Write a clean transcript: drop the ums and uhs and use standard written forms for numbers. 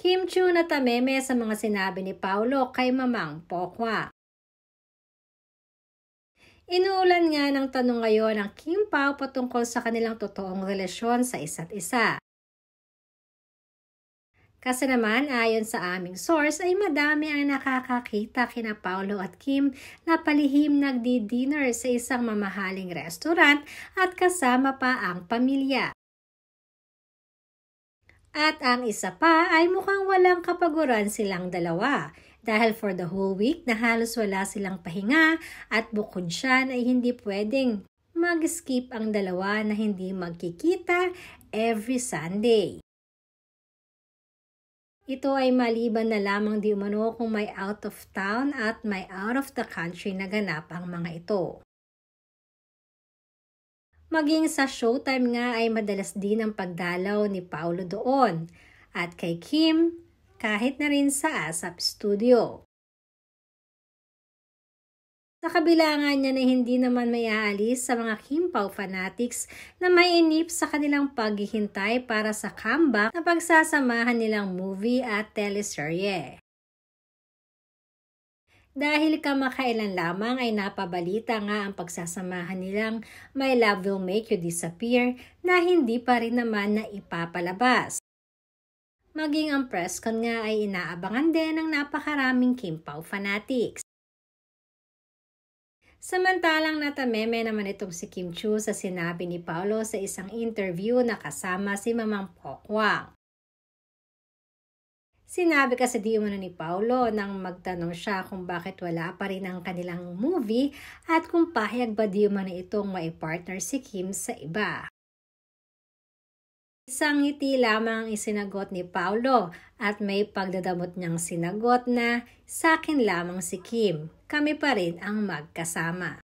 Kim Chiu natameme sa mga sinabi ni Paolo kay Mamang Pokwa. Inuulan nga ng tanong ngayon ang Kim Pao patungkol sa kanilang totoong relasyon sa isa't isa. Kasi naman, ayon sa aming source ay madami ang nakakakita kina Paolo at Kim na palihim nagdi-dinner sa isang mamahaling restaurant at kasama pa ang pamilya. At ang isa pa ay mukhang walang kapaguran silang dalawa dahil for the whole week na halos wala silang pahinga at bukod siya ay hindi pwedeng mag-skip ang dalawa na hindi magkikita every Sunday. Ito ay maliban na lamang di umano kung may out of town at may out of the country na ganap ang mga ito. Maging sa showtime nga ay madalas din ang pagdalaw ni Paolo doon at kay Kim kahit na rin sa ASAP Studio. Sa kabila nga niya na hindi naman may aalis sa mga Kim Pao fanatics na mainip sa kanilang paghihintay para sa comeback na pagsasamahan nilang movie at teleserye. Dahil kamakailan lamang ay napabalita nga ang pagsasamahan nilang My Love Will Make You Disappear na hindi pa rin naman na ipapalabas. Maging ang press con nga ay inaabangan din ng napakaraming Kim Pao fanatics. Samantalang natameme naman itong si Kim Chiu sa sinabi ni Paolo sa isang interview na kasama si Mamang Pokwa. Sinabi kasi di umano ni Paolo nang magtanong siya kung bakit wala pa rin ang kanilang movie at kung pahayag ba di umano itong maipartner si Kim sa iba. Isang ngiti lamang ang isinagot ni Paolo at may pagdadamot niyang sinagot na sa akin lamang si Kim, kami pa rin ang magkasama.